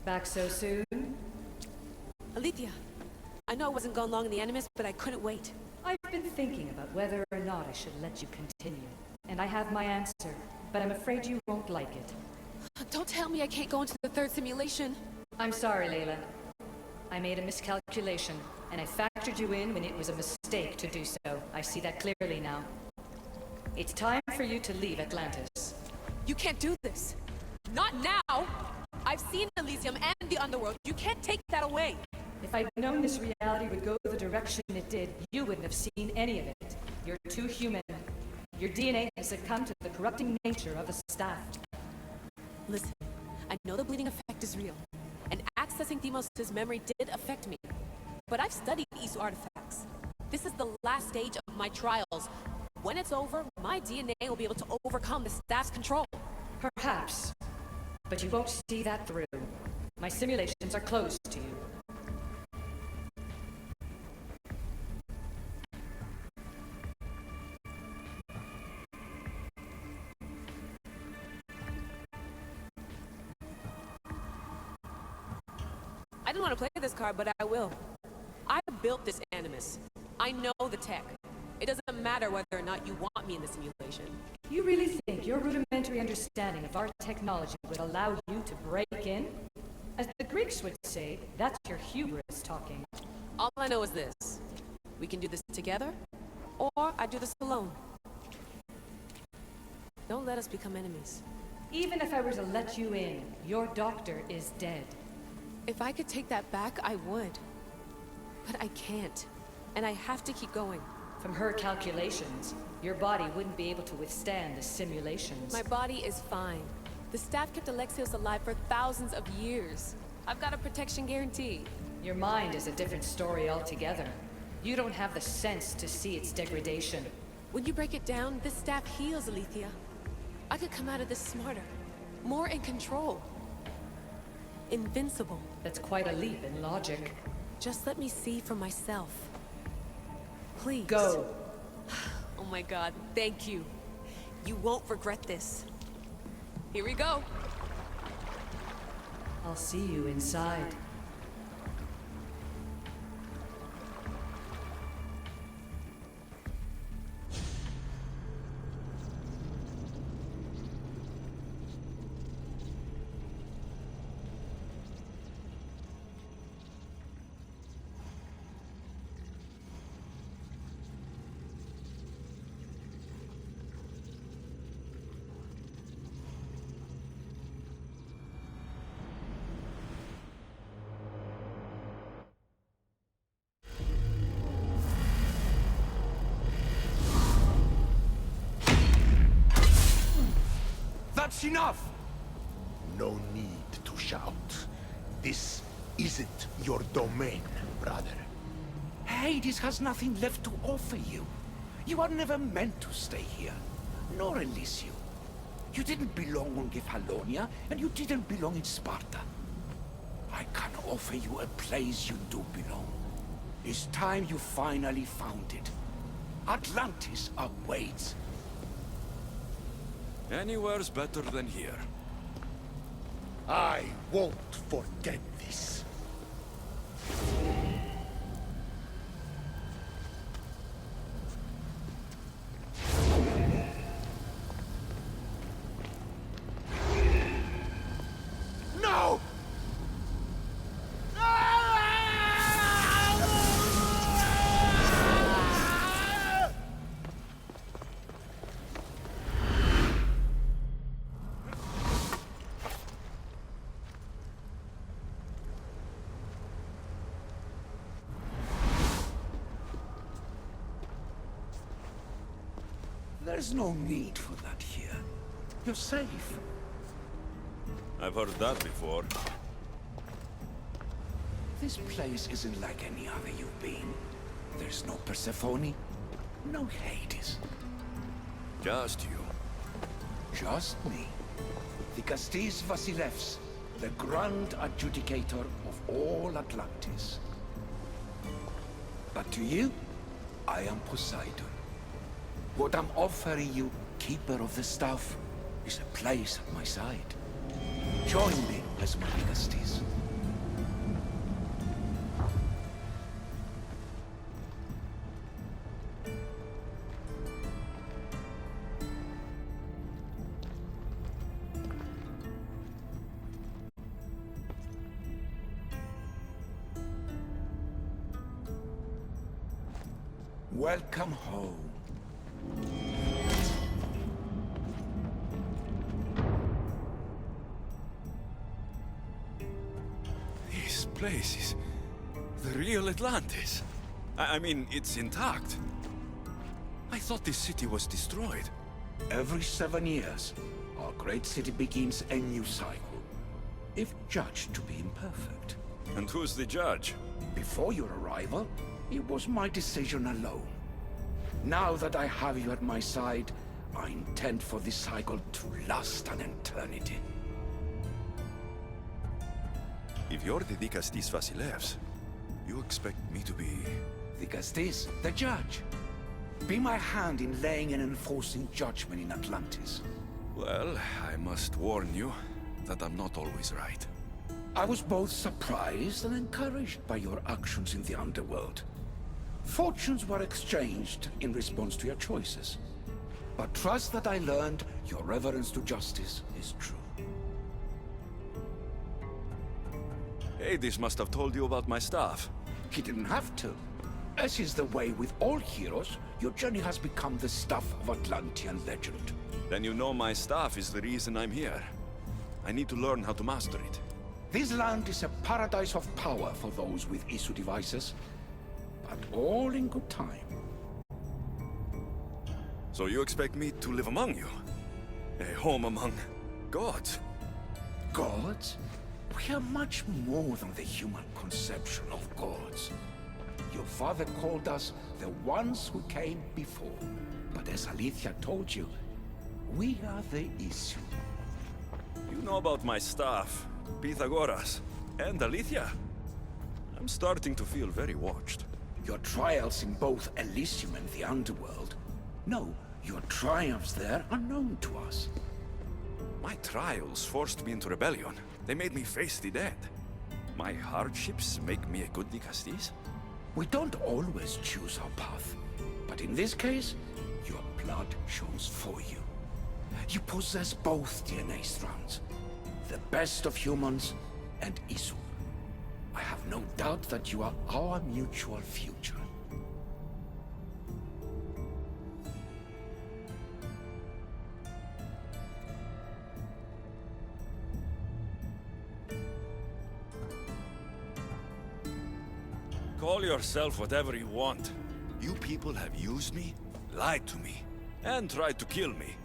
Back so soon? Alethea, I know I wasn't gone long in the Animus, but I couldn't wait. I've been thinking about whether or not I should let you continue. And I have my answer, but I'm afraid you won't like it. Don't tell me I can't go into the third simulation. I'm sorry, Layla. I made a miscalculation, and I factored you in when it was a mistake to do so. I see that clearly now. It's time for you to leave Atlantis. You can't do this. Not now! I've seen Elysium and the Underworld. You can't take that away. If I'd known this reality would go the direction it did, you wouldn't have seen any of it. You're too human. Your DNA has succumbed to the corrupting nature of the staff. Listen, I know the bleeding effect is real, and accessing Deimos' memory did affect me. But I've studied Isu artifacts. This is the last stage of my trials. When it's over, my DNA will be able to overcome the staff's control. Perhaps. But you won't see that through. My simulations are closed to you. I didn't want to play this card, but I will. I built this Animus. I know the tech. It doesn't matter whether or not you want me in the simulation. You really think your rudimentary understanding of our technology would allow you to break in? As the Greeks would say, that's your hubris talking. All I know is this. We can do this together, or I do this alone. Don't let us become enemies. Even if I were to let you in, your doctor is dead. If I could take that back, I would. But I can't. And I have to keep going. From her calculations, your body wouldn't be able to withstand the simulations. My body is fine. The staff kept Alexios alive for thousands of years. I've got a protection guarantee. Your mind is a different story altogether. You don't have the sense to see its degradation. When you break it down, this staff heals, Alethea. I could come out of this smarter, more in control. Invincible. That's quite a leap in logic. Just let me see for myself. Please. Go. Oh my god, thank you. You won't regret this. Here we go. I'll see you inside. That's enough! No need to shout. This isn't your domain, brother. Hades has nothing left to offer you. You are never meant to stay here, nor Elysium. You didn't belong on Kefalonia, and you didn't belong in Sparta. I can offer you a place you do belong. It's time you finally found it. Atlantis awaits. Anywhere's better than here. I won't forget this. No! There's no need for that here. You're safe. I've heard that before. This place isn't like any other you've been. There's no Persephone, no Hades. Just you. Just me. The Castis Vasilevs, the Grand Adjudicator of all Atlantis. But to you, I am Poseidon. What I'm offering you, Keeper of the Staff, is a place at my side. Join me as my Castis. Welcome home. This place is the real Atlantis. I mean, it's intact. I thought this city was destroyed. Every 7 years, our great city begins a new cycle, if judged to be imperfect. And who's the judge? Before your arrival, it was my decision alone. Now that I have you at my side, I intend for this cycle to last an eternity. If you're the Dicastis Vasilevs, you expect me to be... Dicastis, the judge. Be my hand in laying and enforcing judgment in Atlantis. Well, I must warn you that I'm not always right. I was both surprised and encouraged by your actions in the underworld. Fortunes were exchanged in response to your choices. But trust that I learned your reverence to justice is true. Hades must have told you about my staff. He didn't have to. As is the way with all heroes, your journey has become the stuff of Atlantean legend. Then you know my staff is the reason I'm here. I need to learn how to master it. This land is a paradise of power for those with Isu devices, but all in good time. So you expect me to live among you? A home among gods? Gods? We are much more than the human conception of gods. Your father called us the ones who came before. But as Alethea told you, we are the Isu. You know about my staff, Pythagoras, and Alethea. I'm starting to feel very watched. Your trials in both Elysium and the Underworld. No, your triumphs there are known to us. My trials forced me into rebellion. They made me face the dead. My hardships make me a good Dicastis? We don't always choose our path, but in this case, your blood shows for you. You possess both DNA strands, the best of humans and Isu. I have no doubt that you are our mutual future. Call yourself whatever you want. You people have used me, lied to me, and tried to kill me.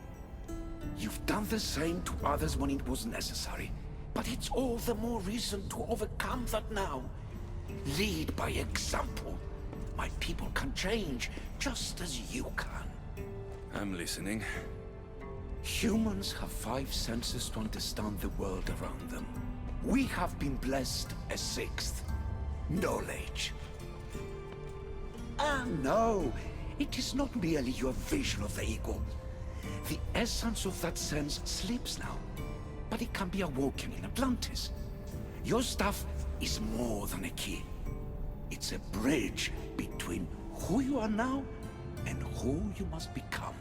You've done the same to others when it was necessary, but it's all the more reason to overcome that now. Lead by example. My people can change, just as you can. I'm listening. Humans have 5 senses to understand the world around them. We have been blessed a 6th. Knowledge. Ah, no. It is not merely your vision of the ego. The essence of that sense sleeps now, but it can be awoken in Atlantis. Your stuff is more than a key. It's a bridge between who you are now and who you must become.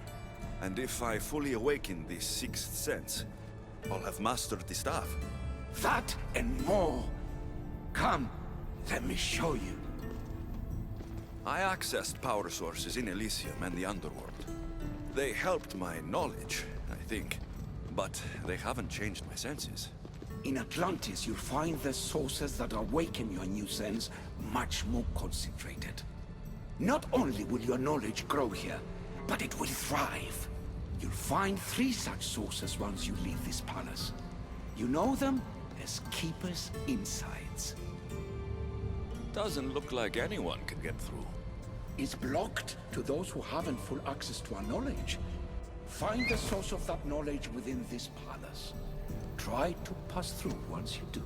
And if I fully awaken this 6th sense, I'll have mastered the staff. That and more. Come, let me show you. I accessed power sources in Elysium and the Underworld. They helped my knowledge, I think. But they haven't changed my senses. In Atlantis, you'll find the sources that awaken your new sense much more concentrated. Not only will your knowledge grow here, but it will thrive. You'll find 3 such sources once you leave this palace. You know them as Keeper's Insights. Doesn't look like anyone can get through. It's blocked to those who haven't full access to our knowledge. Find the source of that knowledge within this palace. Try to pass through once you do.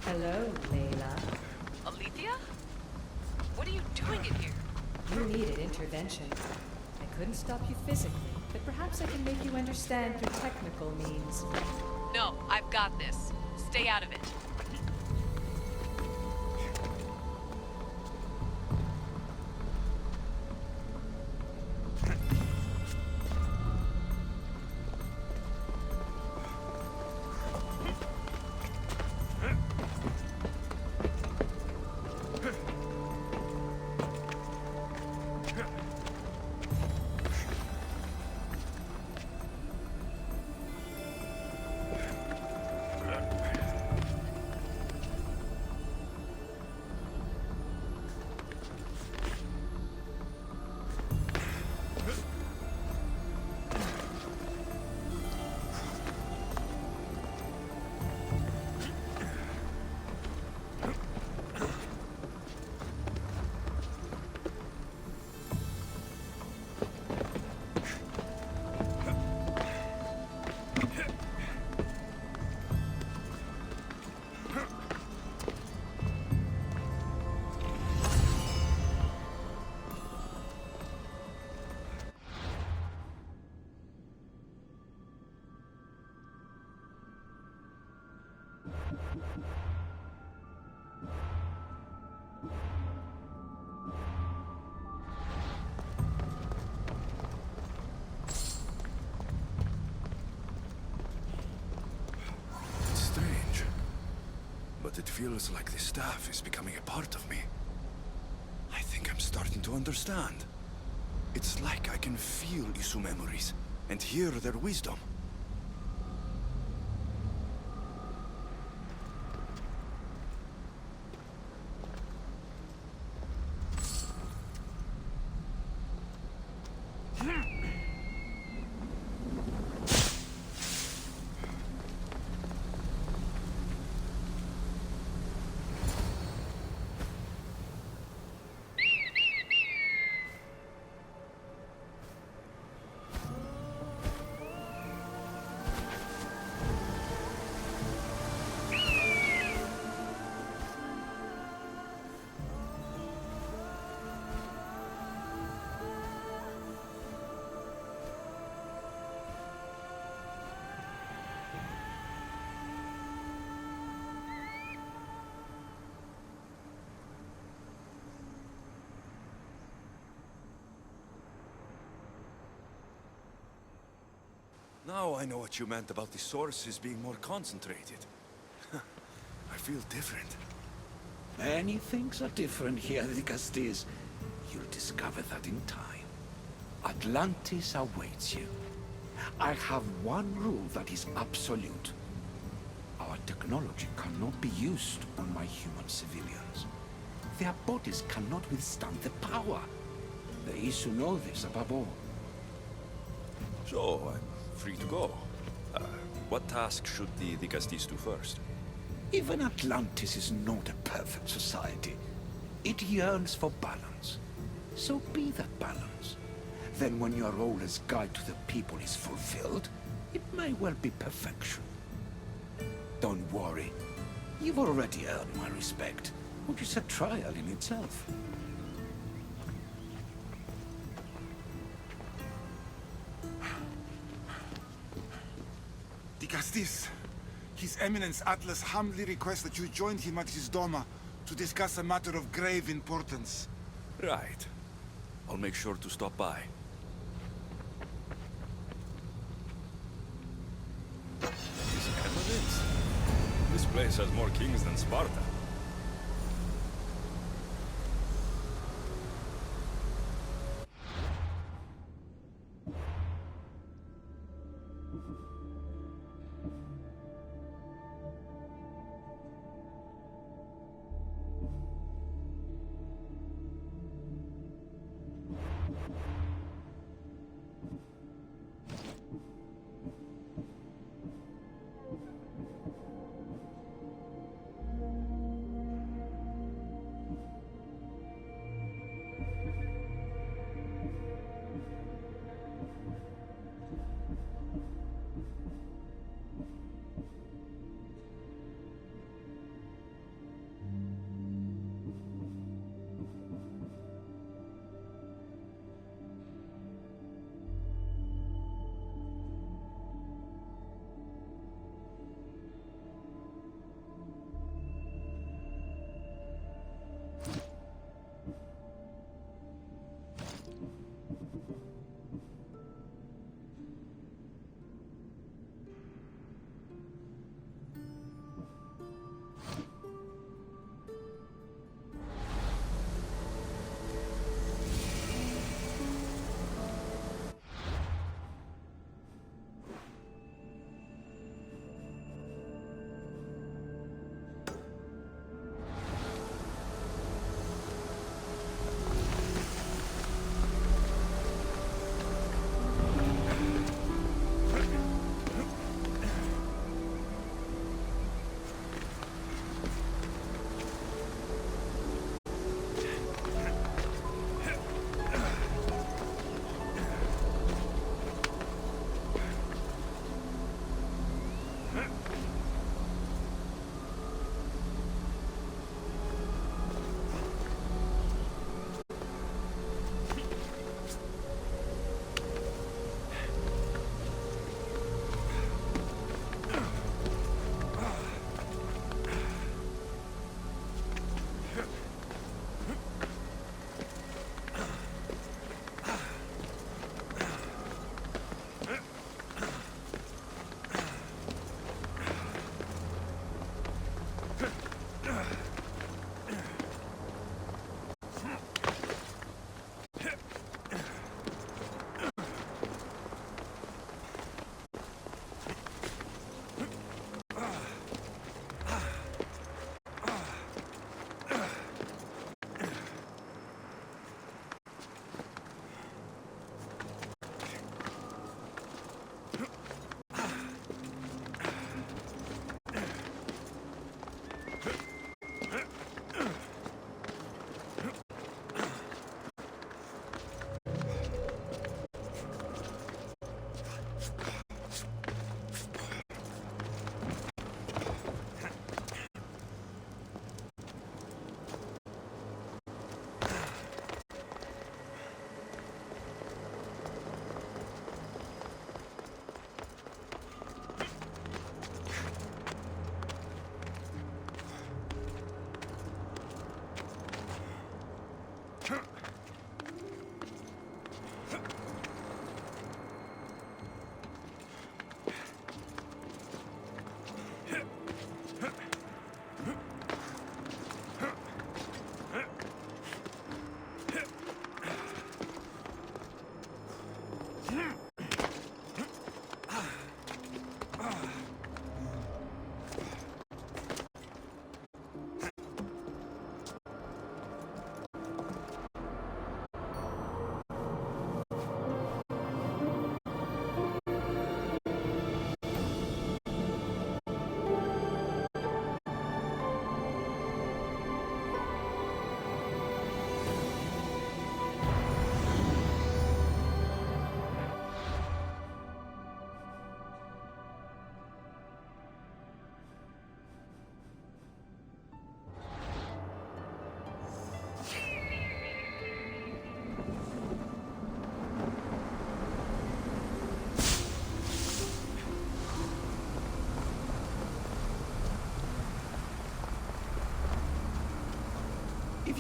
Hello, Layla. Alethea? What are you doing in here? You needed intervention. I couldn't stop you physically, but perhaps I can make you understand through technical means. No, I've got this. Stay out of it. But it feels like the staff is becoming a part of me. I think I'm starting to understand. It's like I can feel Isu memories and hear their wisdom. Now I know what you meant about the sources being more concentrated. I feel different. Many things are different here, Dicastes. You'll discover that in time. Atlantis awaits you. I have one rule that is absolute. Our technology cannot be used on my human civilians. Their bodies cannot withstand the power. The Isu know this above all. So, I'm free to go. What task should the Castis do first? Even Atlantis is not a perfect society. It yearns for balance. So be that balance. Then when your role as guide to the people is fulfilled, it may well be perfection. Don't worry. You've already earned my respect, which is a trial in itself. The Castis. His Eminence Atlas humbly requests that you join him at his Doma to discuss a matter of grave importance. Right. I'll make sure to stop by. His Eminence? This place has more kings than Sparta.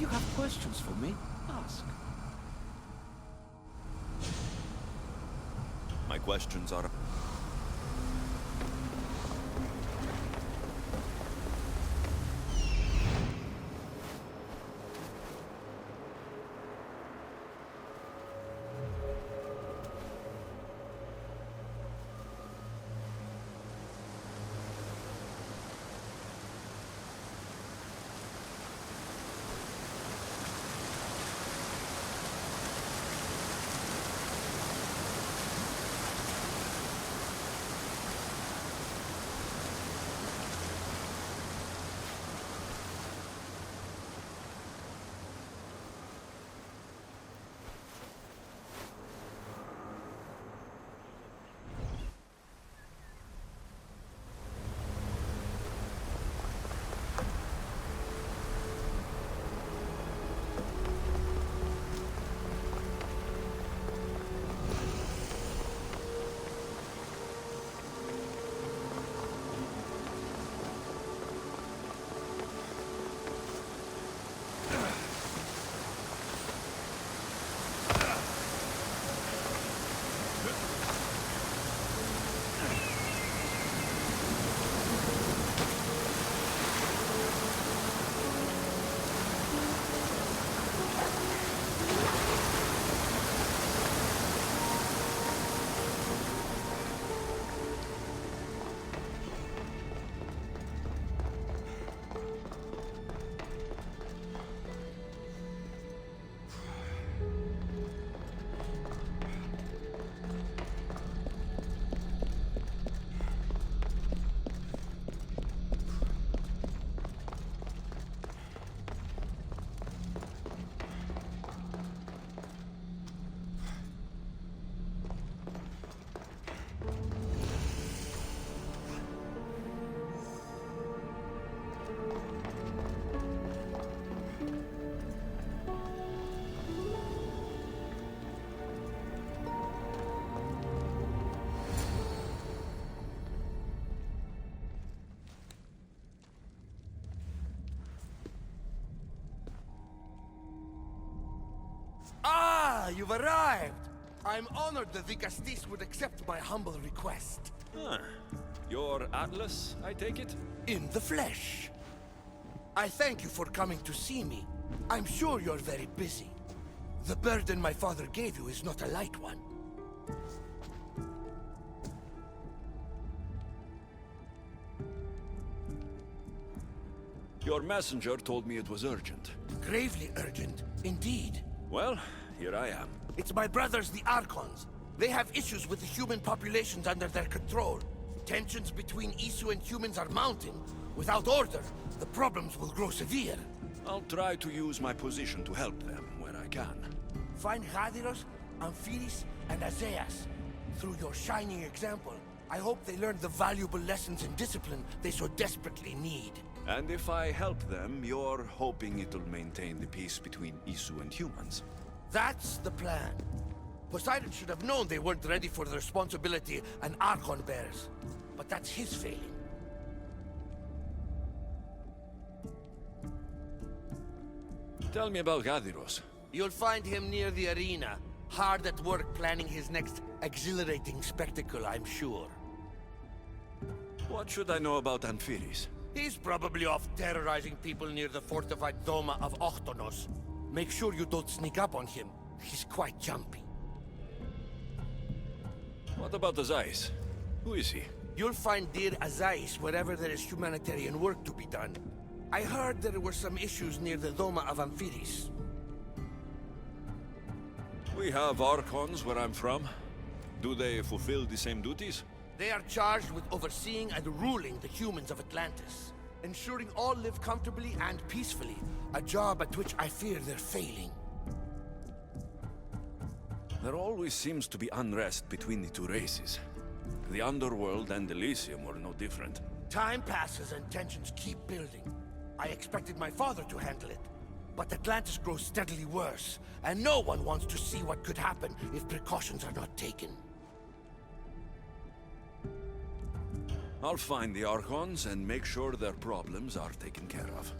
you have questions for me, ask. My questions are... Ah, you've arrived! I'm honored that the Castis would accept my humble request. Huh. Your Atlas, I take it? In the flesh. I thank you for coming to see me. I'm sure you're very busy. The burden my father gave you is not a light one. Your messenger told me it was urgent. Gravely urgent, indeed. Well, here I am. It's my brothers, the Archons. They have issues with the human populations under their control. Tensions between Isu and humans are mounting. Without order, the problems will grow severe. I'll try to use my position to help them where I can. Find Hadiros, Amphiris, and Azeas. Through your shining example, I hope they learn the valuable lessons in discipline they so desperately need. And if I help them, you're hoping it'll maintain the peace between Isu and humans. That's the plan. Poseidon should have known they weren't ready for the responsibility an Archon bears. But that's his failing. Tell me about Gadiros. You'll find him near the arena, hard at work planning his next exhilarating spectacle, I'm sure. What should I know about Amphiris? He's probably off terrorizing people near the fortified Doma of Ochtonos. Make sure you don't sneak up on him. He's quite jumpy. What about Azais? Who is he? You'll find dear Azais wherever there is humanitarian work to be done. I heard there were some issues near the Doma of Amphiris. We have Archons where I'm from. Do they fulfill the same duties? They are charged with overseeing and ruling the humans of Atlantis, ensuring all live comfortably and peacefully, a job at which I fear they're failing. There always seems to be unrest between the two races. The Underworld and Elysium were no different. Time passes and tensions keep building. I expected my father to handle it, but Atlantis grows steadily worse, and no one wants to see what could happen if precautions are not taken. I'll find the Archons and make sure their problems are taken care of.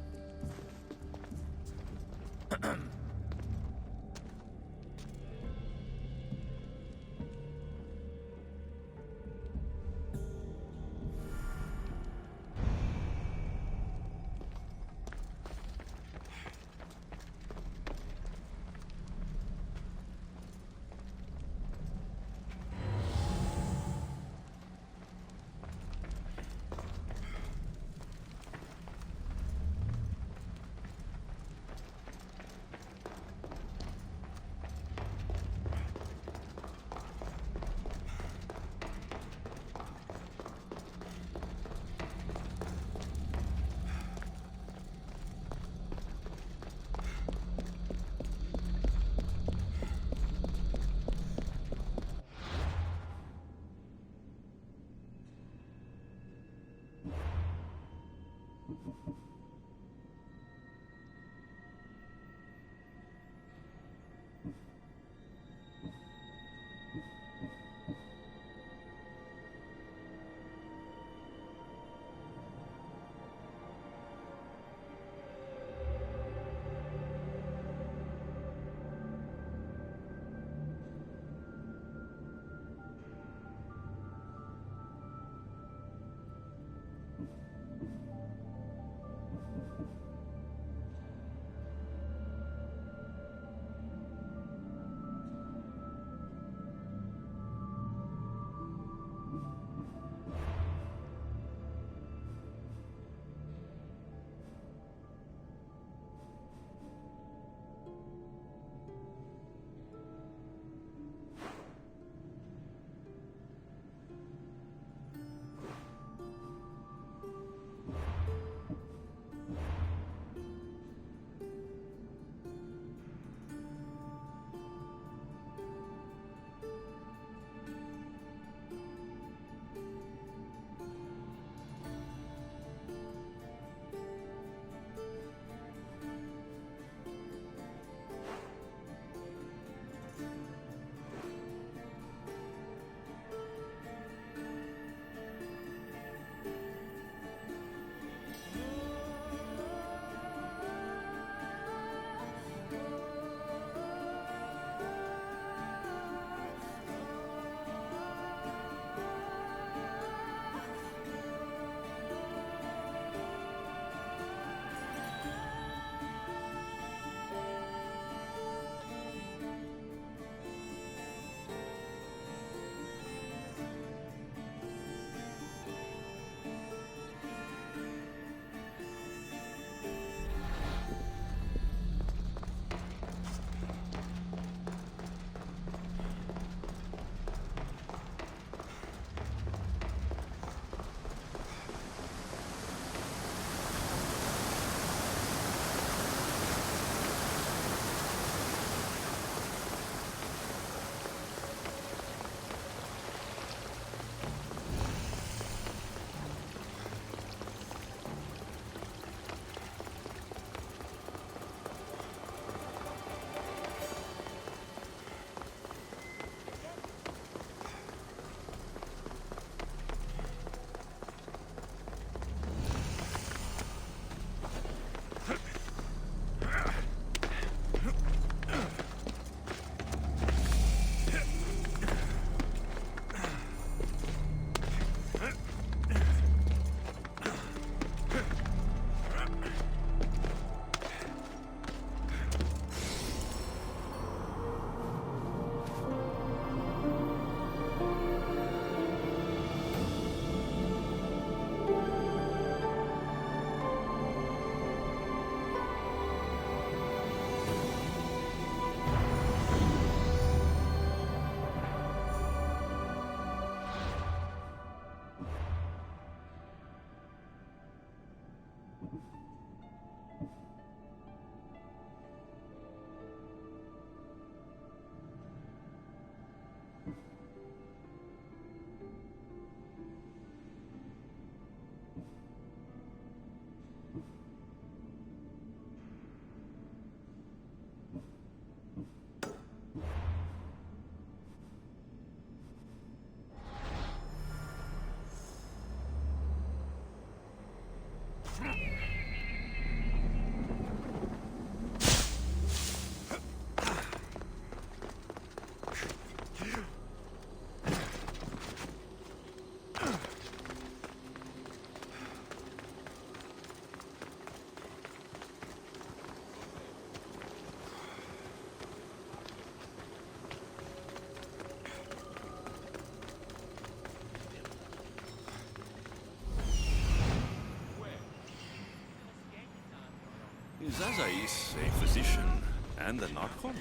Is Azais a physician and a narcon?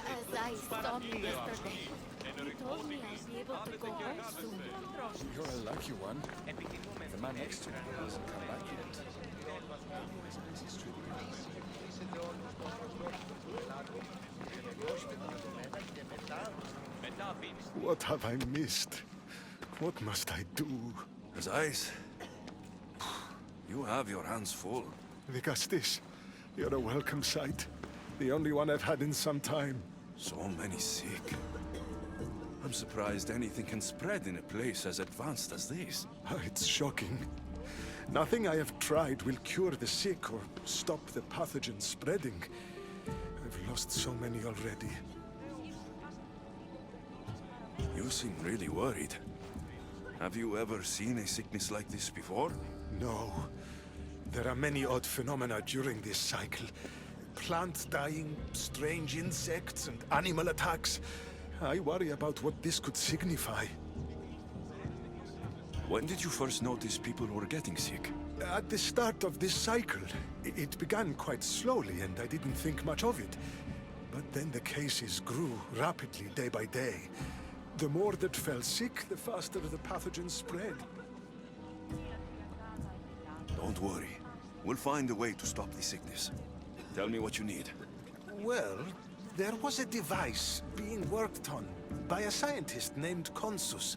As I saw me yesterday, he told me I'd be able to go home soon. You're a lucky one. The man next to me hasn't come back yet. What have I missed? What must I do? Azais, you have your hands full. Vigastis, you're a welcome sight. The only one I've had in some time. So many sick. I'm surprised anything can spread in a place as advanced as this. It's shocking. Nothing I have tried will cure the sick or stop the pathogen spreading. I've lost so many already. You seem really worried. Have you ever seen a sickness like this before? No. There are many odd phenomena during this cycle. Plants dying, strange insects, and animal attacks. I worry about what this could signify. When did you first notice people were getting sick? At the start of this cycle, it began quite slowly, and I didn't think much of it. But then the cases grew rapidly day by day. The more that fell sick, the faster the pathogen spread. Don't worry. We'll find a way to stop the sickness. Tell me what you need. Well, there was a device being worked on by a scientist named Consus.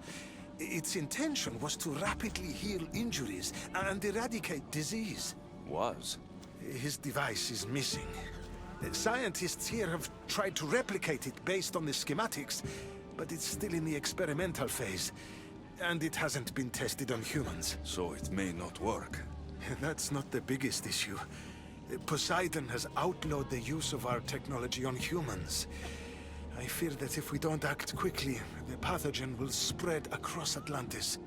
Its intention was to rapidly heal injuries and eradicate disease. Was? His device is missing. Scientists here have tried to replicate it based on the schematics, but it's still in the experimental phase, and it hasn't been tested on humans. So it may not work. That's not the biggest issue. Poseidon has outlawed the use of our technology on humans. I fear that if we don't act quickly, the pathogen will spread across Atlantis.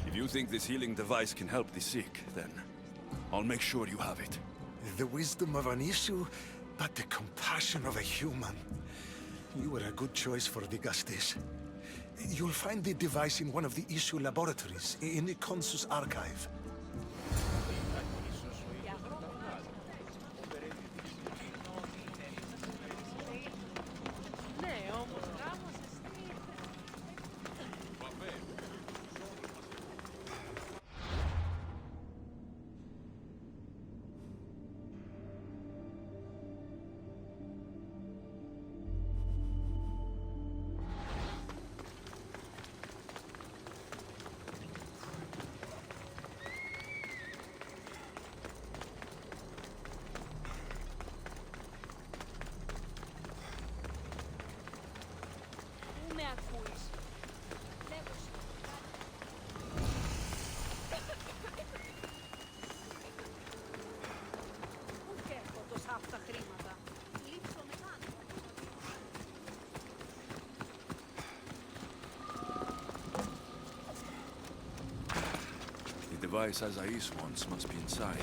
If you think this healing device can help the sick, then I'll make sure you have it. The wisdom of an issue, but the compassion of a human. You were a good choice for Vigastis. You'll find the device in one of the issue laboratories, in the Consus archive. The device Azais wants must be inside.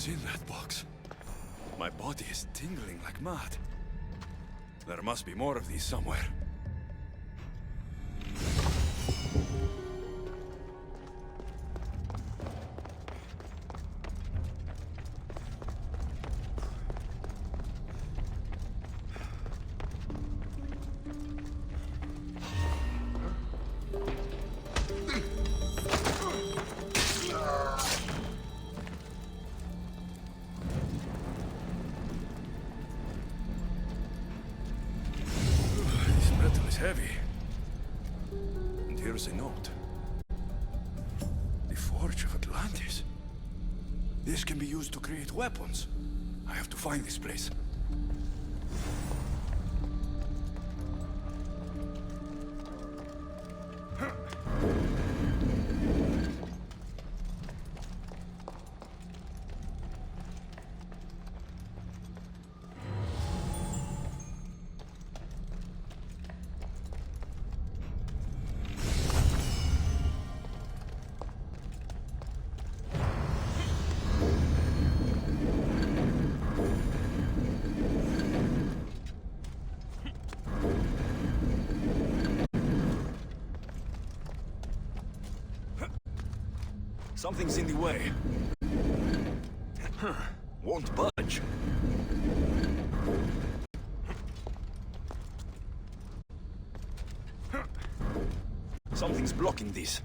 in that box? My body is tingling like mad. There must be more of these somewhere. This metal is heavy. And here's a note. The Forge of Atlantis. This can be used to create weapons. I have to find this place. Something's in the way. Won't budge. Something's blocking this.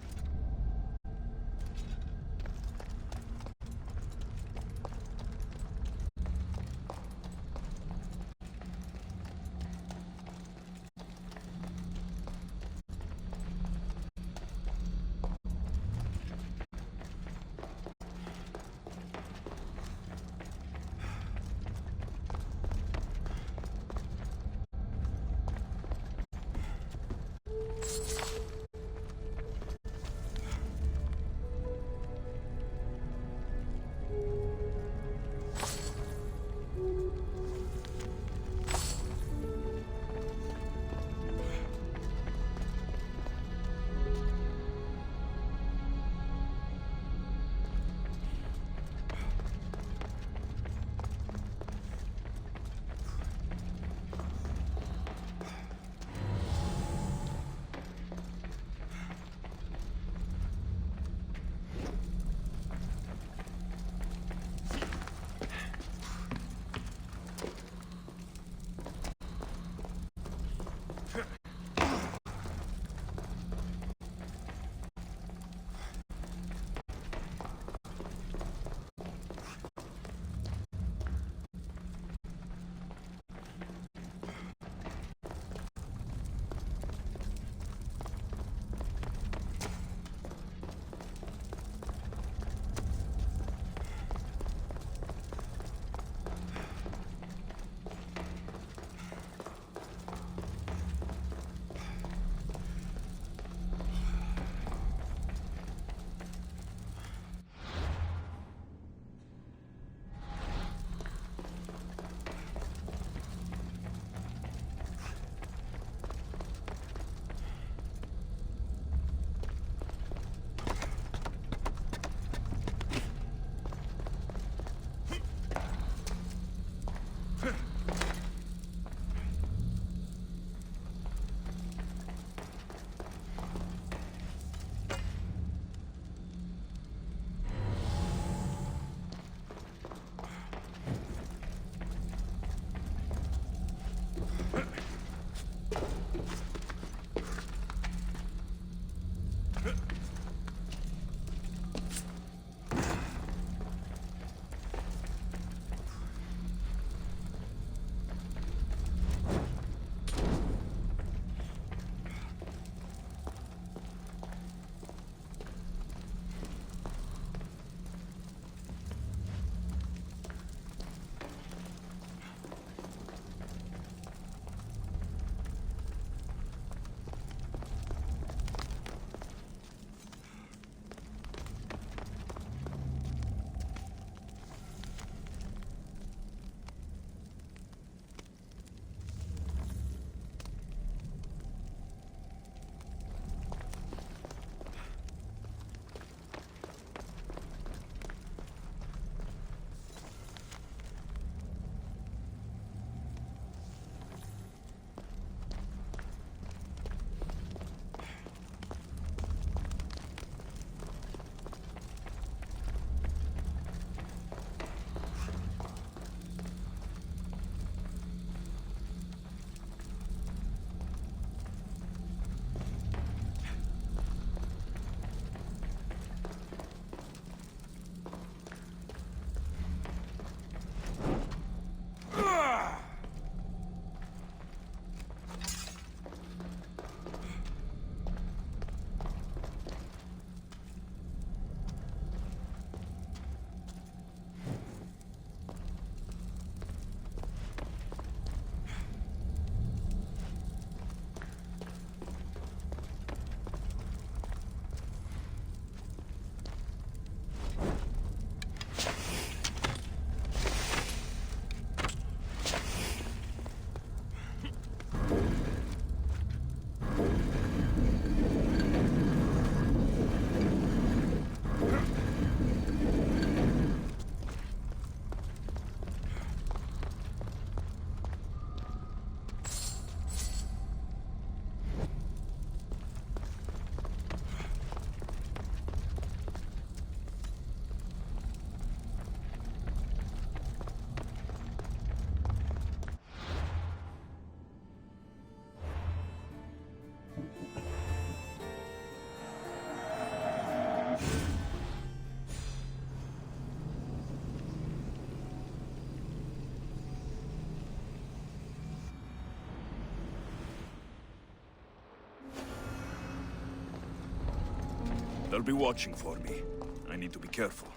They'll be watching for me. I need to be careful.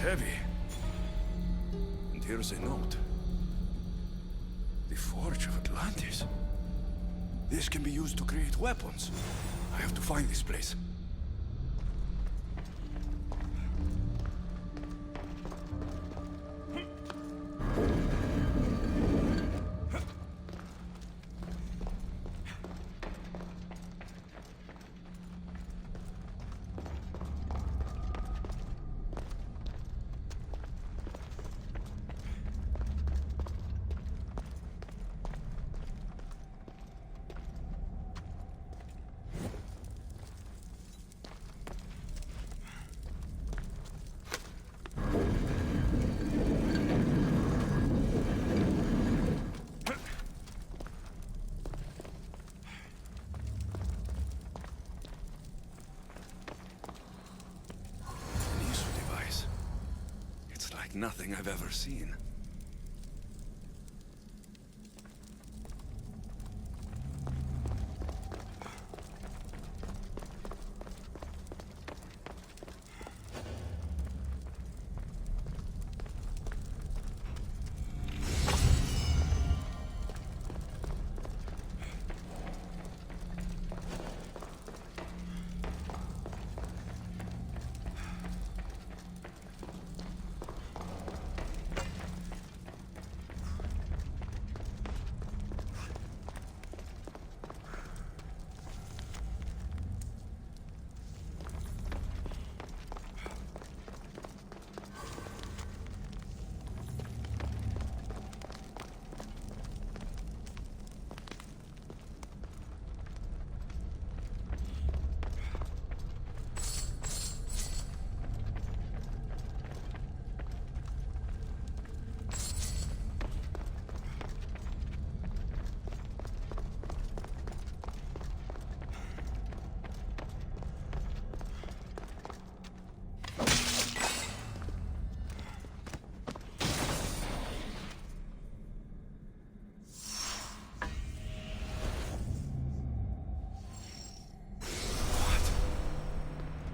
Heavy. And here's a note. The Forge of Atlantis. This can be used to create weapons. I have to find this place. Nothing I've ever seen.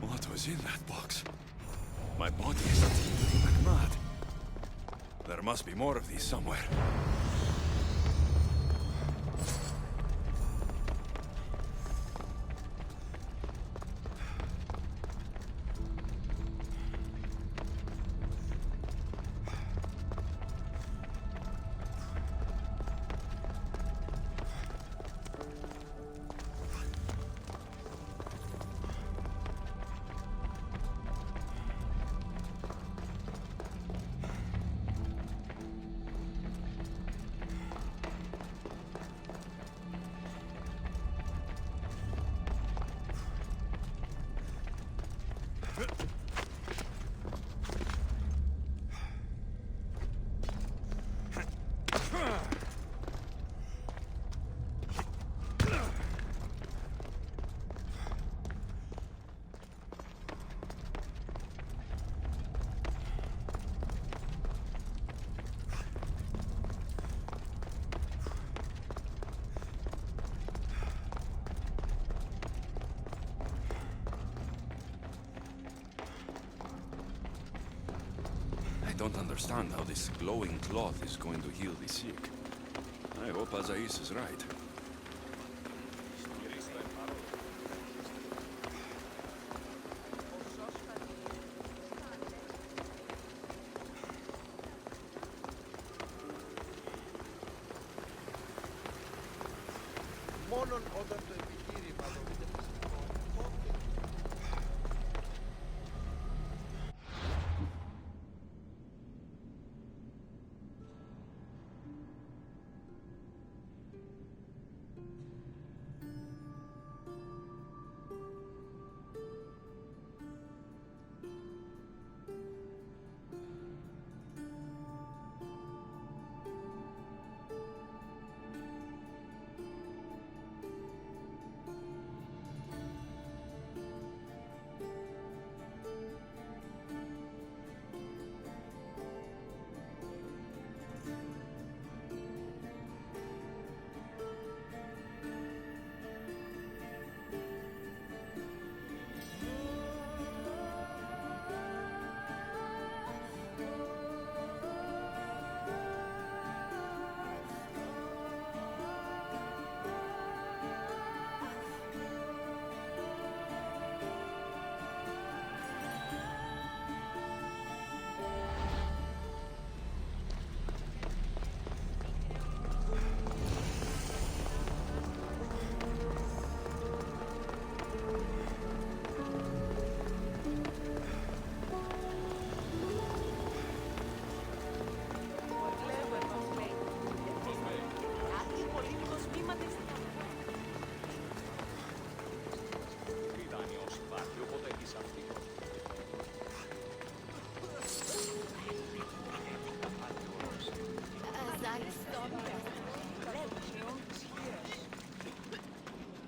What was in that box? My body is tingling like mad. There must be more of these somewhere. don't understand how this glowing cloth is going to heal the sick. I hope Azais is right. Μόνον όταν το επιχείρημα το επιτελεστικό, τότε...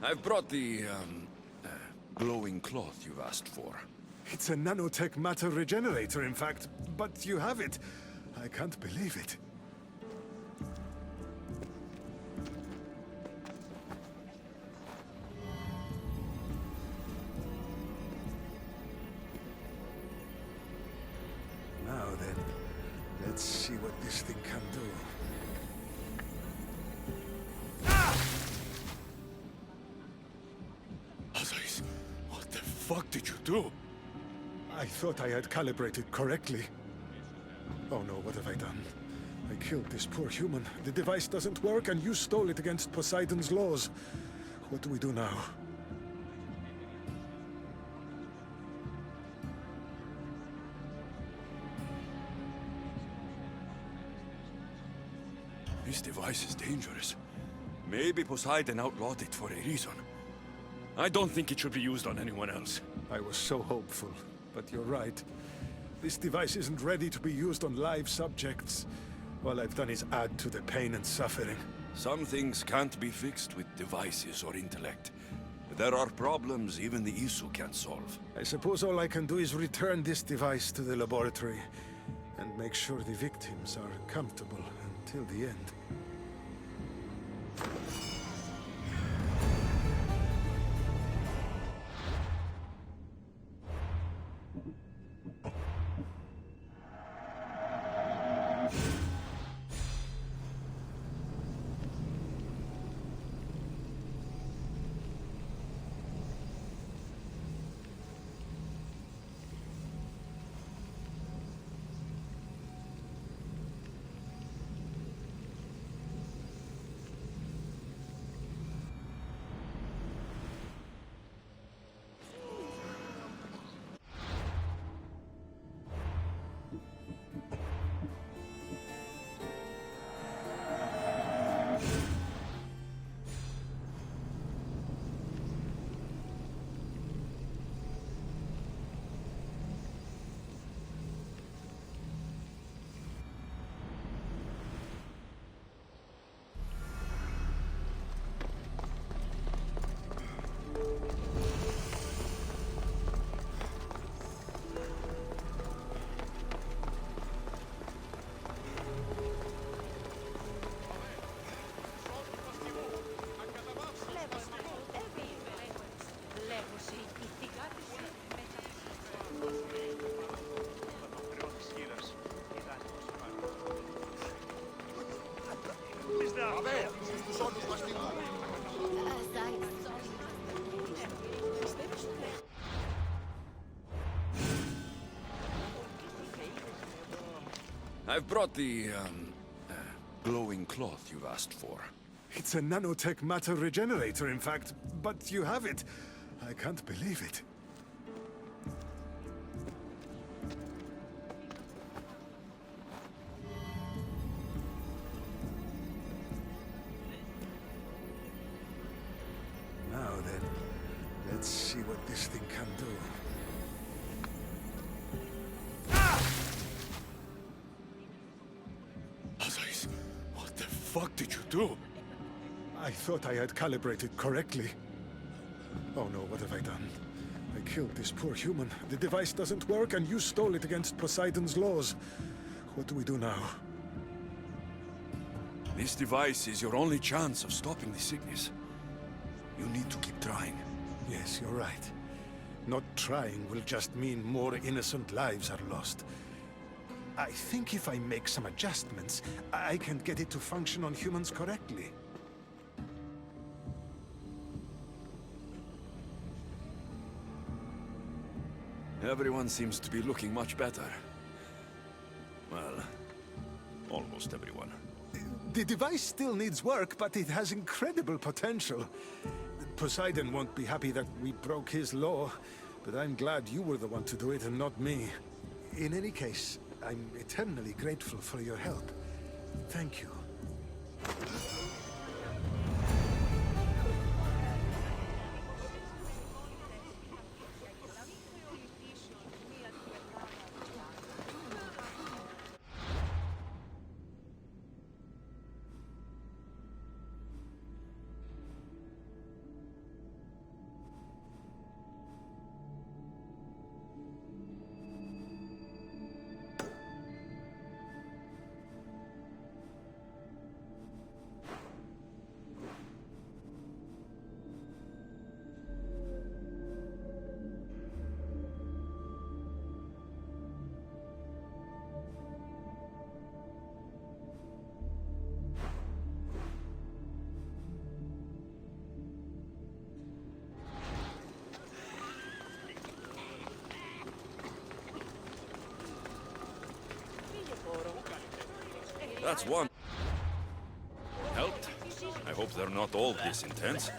I've brought the, glowing cloth you've asked for. It's a nanotech matter regenerator, in fact, but you have it. I can't believe it. Now then, let's see what this thing can do. Azais, what the fuck did you do? I thought I had calibrated correctly. Oh no, what have I done? I killed this poor human. The device doesn't work, and you stole it against Poseidon's laws. What do we do now? This device is dangerous. Maybe Poseidon outlawed it for a reason. I don't think it should be used on anyone else. I was so hopeful, but you're right. This device isn't ready to be used on live subjects. All I've done is add to the pain and suffering. Some things can't be fixed with devices or intellect. There are problems even the Isu can't solve. I suppose all I can do is return this device to the laboratory and make sure the victims are comfortable until the end. I've brought the, glowing cloth you've asked for. It's a nanotech matter regenerator, in fact, but you have it. I can't believe it. Now then, let's see what this thing can do. Odyssey, what the fuck did you do? I thought I had calibrated correctly. Oh no, what have I done? I killed this poor human. The device doesn't work, and you stole it against Poseidon's laws. What do we do now? This device is your only chance of stopping the sickness. You need to keep trying. Yes, you're right. Not trying will just mean more innocent lives are lost. I think if I make some adjustments, I can get it to function on humans correctly. Everyone seems to be looking much better. Well, almost everyone. The device still needs work, but it has incredible potential. Poseidon won't be happy that we broke his law, but I'm glad you were the one to do it and not me. In any case, I'm eternally grateful for your help. Thank you. That's one. Helped? I hope they're not all this intense.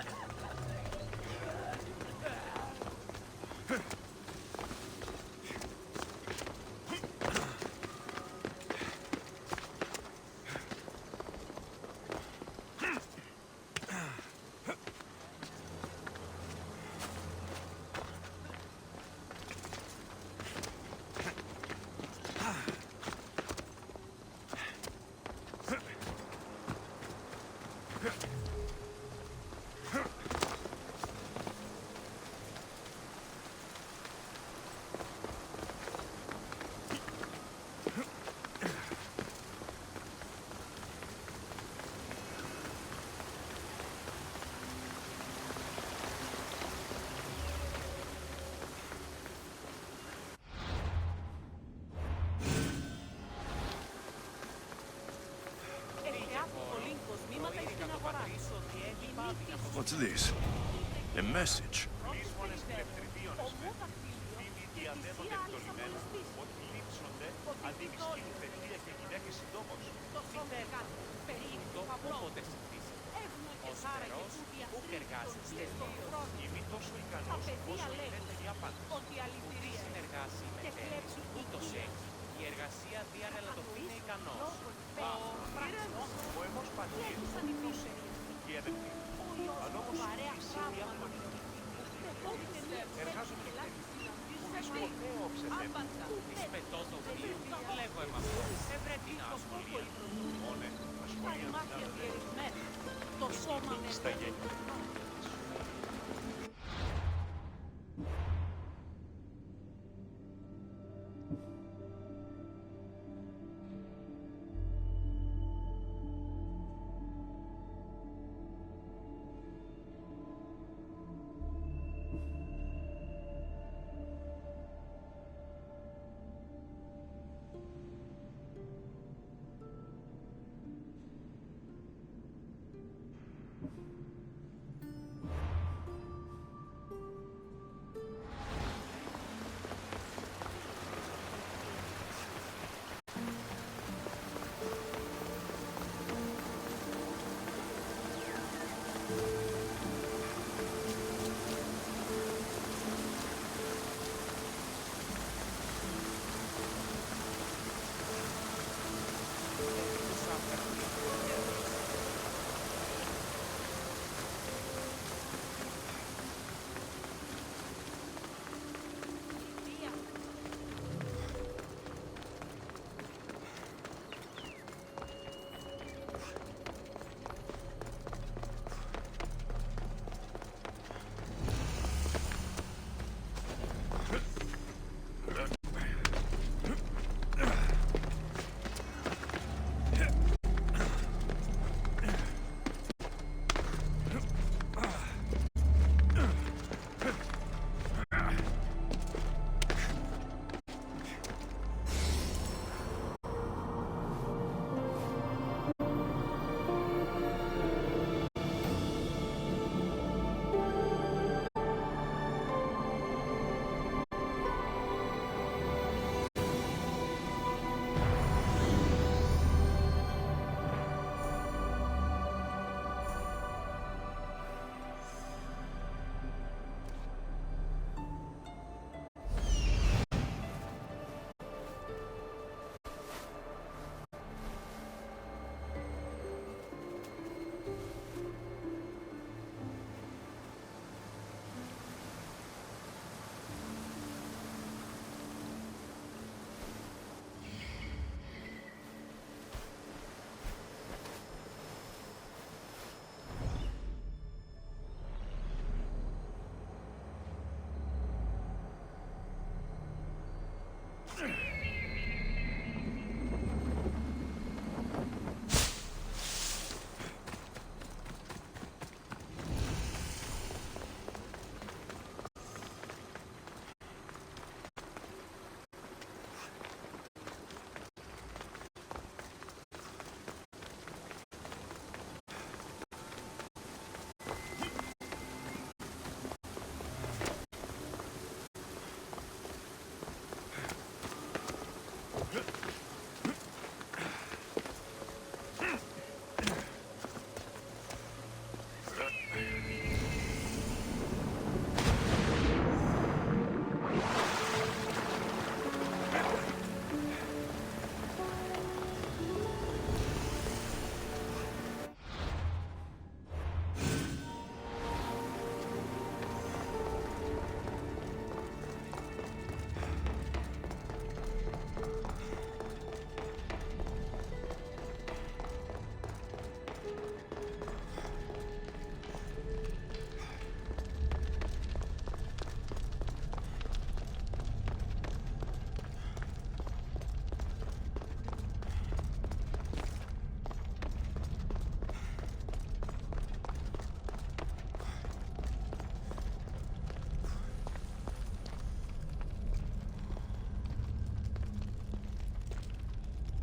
What's this? A message.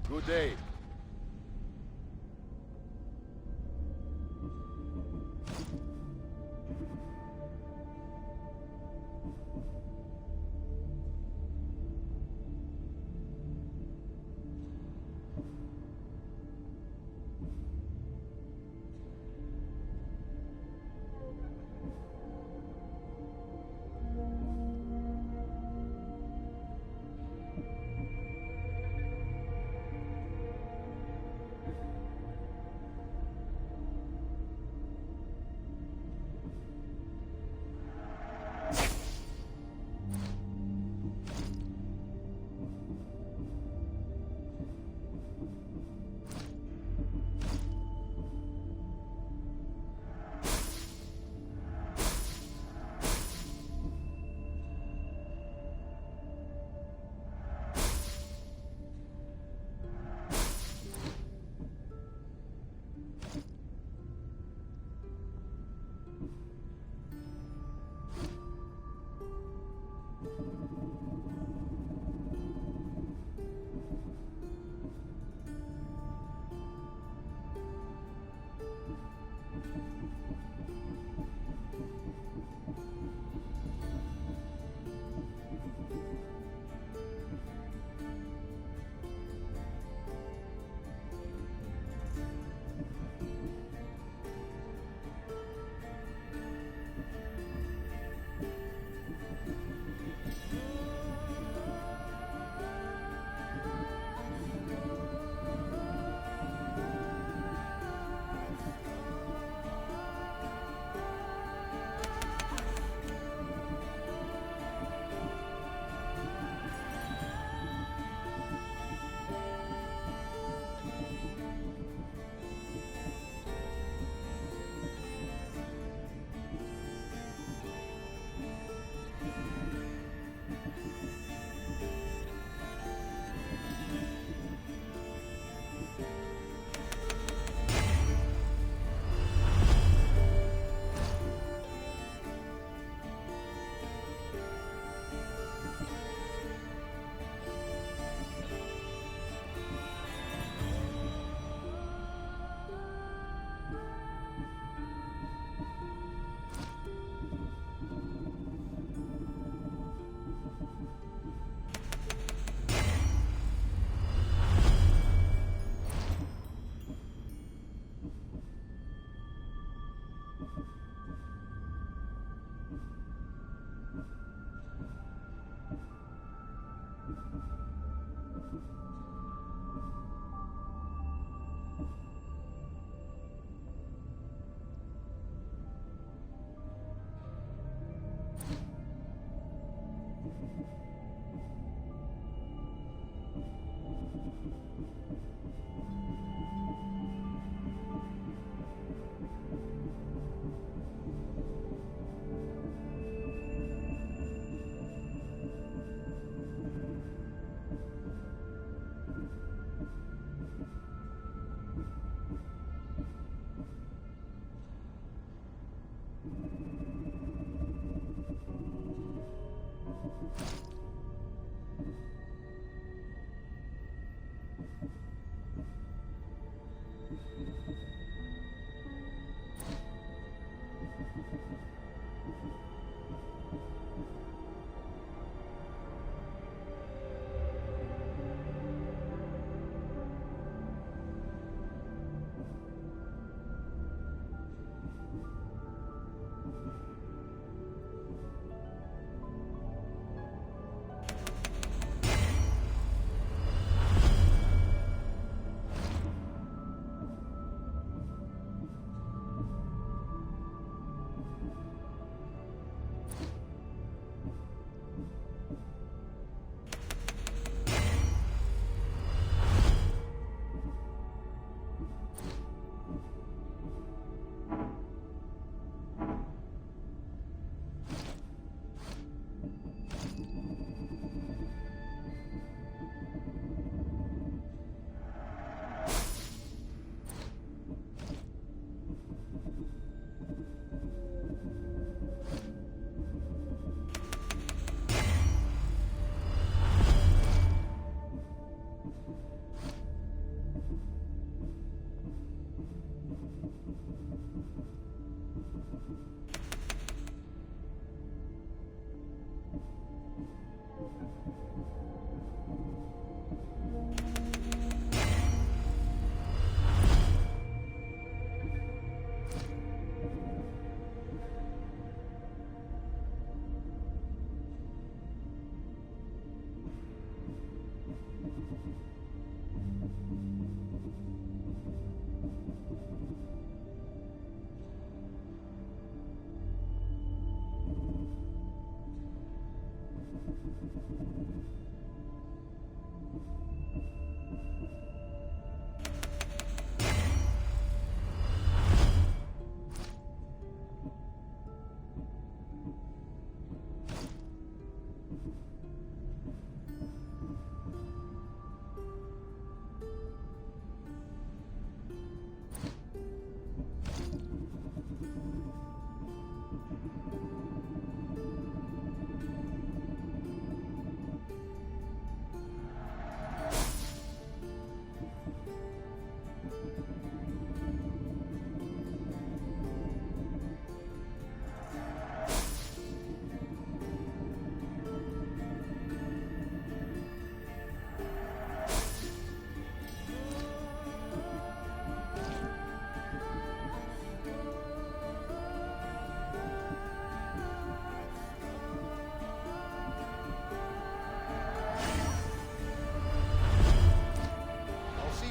Good day.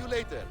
later.